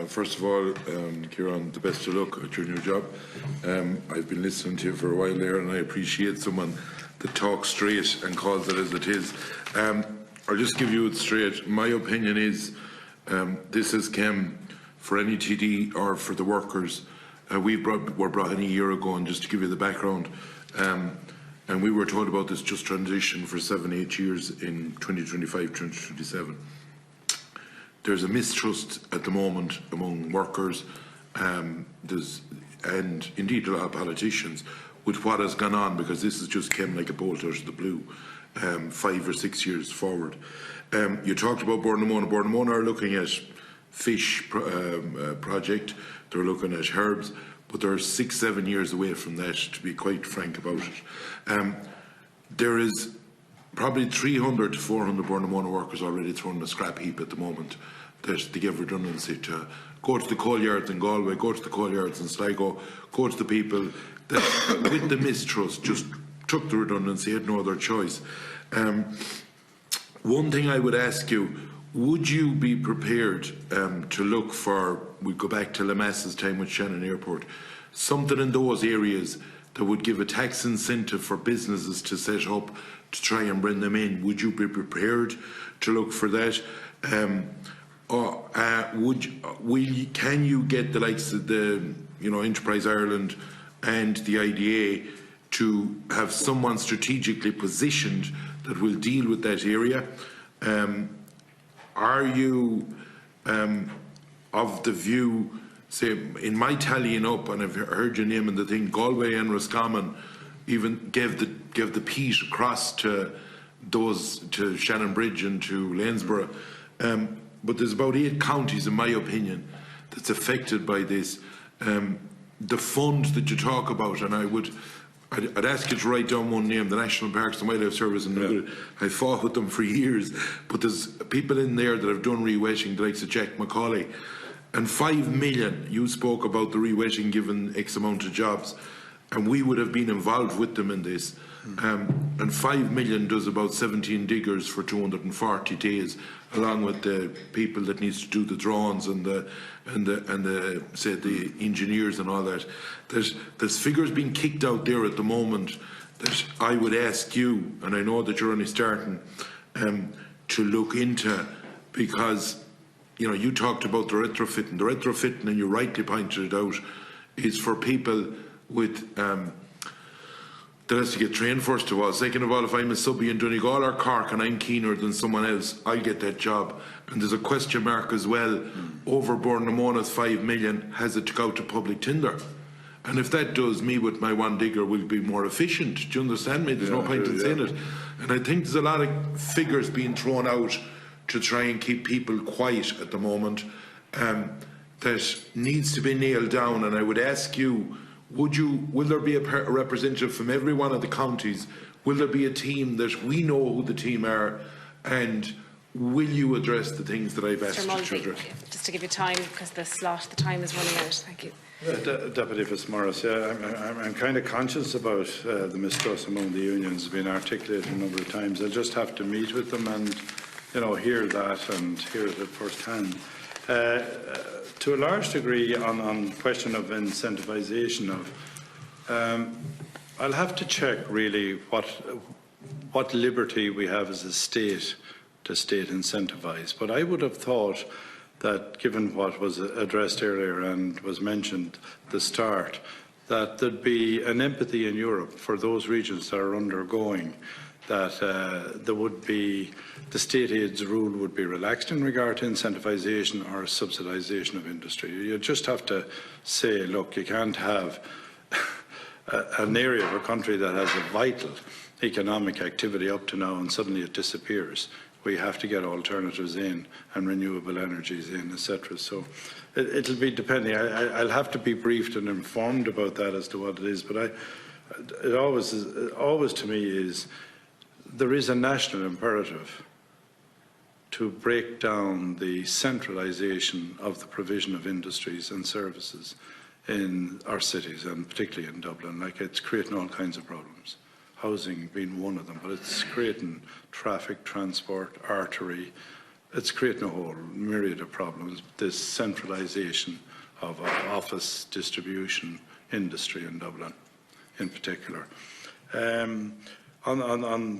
First of all, Kieran, the best of luck at your new job. I've been listening to you for a while there, and I appreciate someone that talks straight and calls it as it is. I'll just give you it straight. My opinion is this has come for any TD or for the workers. We were brought in a year ago, and just to give you the background, and we were told about this just transition for 7-8 years in 2025, 2027. There's a mistrust at the moment among workers and indeed a lot of politicians with what has gone on, because this has just come like a bolt out of the blue 5 or 6 years forward. You talked about Bordenmona. Bordenmona are looking at fish project, they're looking at herbs, but they're 6-7 years away from that, to be quite frank about it. There is probably 300 to 400 Bordenmona workers already thrown in a scrap heap at the moment that they give redundancy to. Go to the coal yards in Galway, go to the coal yards in Sligo, go to the people that with the mistrust just took the redundancy, had no other choice. One thing I would ask you, would you be prepared to look for, we go back to Lemass's time with Shannon Airport, something in those areas that would give a tax incentive for businesses to set up to try and bring them in? Would you be prepared to look for that? Can you get the likes of the Enterprise Ireland and the IDA to have someone strategically positioned that will deal with that area? Are you of the view, say, in my tallying up, and I've heard your name in the thing, Galway and Roscommon even gave the peat across to Shannon Bridge and to Lanesborough. But there's about 8 counties, in my opinion, that's affected by this. The fund that you talk about, and I'd ask you to write down one name, the National Parks and Wildlife Service, and I fought with them for years, but there's people in there that have done re-wetting, the likes of Jack McCauley, and 5 million, you spoke about the re-wetting given X amount of jobs, and we would have been involved with them in this. And 5 million does about 17 diggers for 240 days, along with the people that needs to do the drawings and the engineers and all that. There's figures being kicked out there at the moment that I would ask you, and I know that you're only starting, to look into, because you talked about the retrofitting. The retrofitting, and you rightly pointed it out, is for people with that has to get trained first of all. Second of all, if I'm a subby in Donegal or Cork and I'm keener than someone else, I'll get that job. And there's a question mark as well over Bornemona's 5 million, has it to go to public tender? And if that does, me with my one digger will be more efficient. Do you understand me? There's no point in saying it. And I think there's a lot of figures being thrown out to try and keep people quiet at the moment that needs to be nailed down. And I would ask you, will there be a representative from every one of the counties? Will there be a team that we know who the team are, and will you address the things that I've asked you to address? Just to give you time, because the time is running out. Thank you. Deputy Fitzmaurice, I'm kind of conscious about the mistrust among the unions. It's been articulated a number of times. I'll just have to meet with them and hear that and hear it at first hand. To a large degree, on question of incentivisation I'll have to check really what liberty we have as a state to state incentivise. But I would have thought that, given what was addressed earlier and was mentioned at the start, that there'd be an empathy in Europe for those regions that are undergoing, that there would be, the state aids rule would be relaxed in regard to incentivisation or subsidisation of industry. You just have to say, look, you can't have an area of a country that has a vital economic activity up to now and suddenly it disappears. We have to get alternatives in and renewable energies in, etc. So it'll be depending. I'll have to be briefed and informed about that as to what it is. But it always to me is, there is a national imperative to break down the centralisation of the provision of industries and services in our cities, and particularly in Dublin. Like, it's creating all kinds of problems. Housing being one of them, but it's creating traffic, transport, artery, it's creating a whole myriad of problems. This centralisation of office distribution industry in Dublin, in particular. On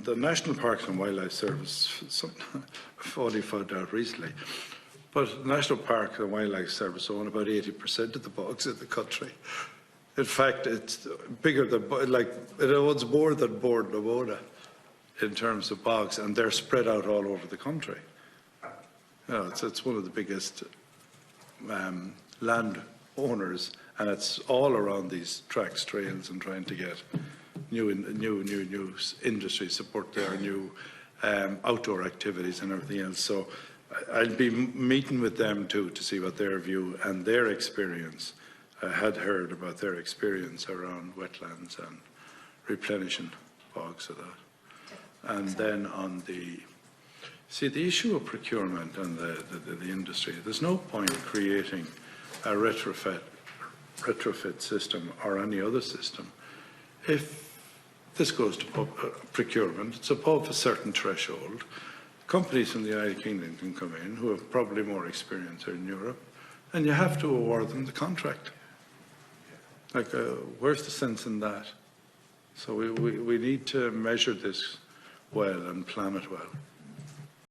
the National Parks and Wildlife Service, I've only found out recently, but the National Park and Wildlife Service own about 80% of the bogs in the country. In fact, it's bigger than, like, it owns more than Bord na Móna in terms of bogs, and they're spread out all over the country. You know, it's one of the biggest land owners, and it's all around these tracks, trails, and trying to get new industry support there, new outdoor activities and everything else. So I'll be meeting with them too to see what their view and their experience. I had heard about their experience around wetlands and replenishing bogs of that. And then on the issue of procurement and the industry, there's no point creating a retrofit system or any other system if this goes to procurement. It's above a certain threshold. Companies from the United Kingdom can come in who have probably more experience in Europe, and you have to award them the contract. Like, where's the sense in that? So we need to measure this well and plan it well.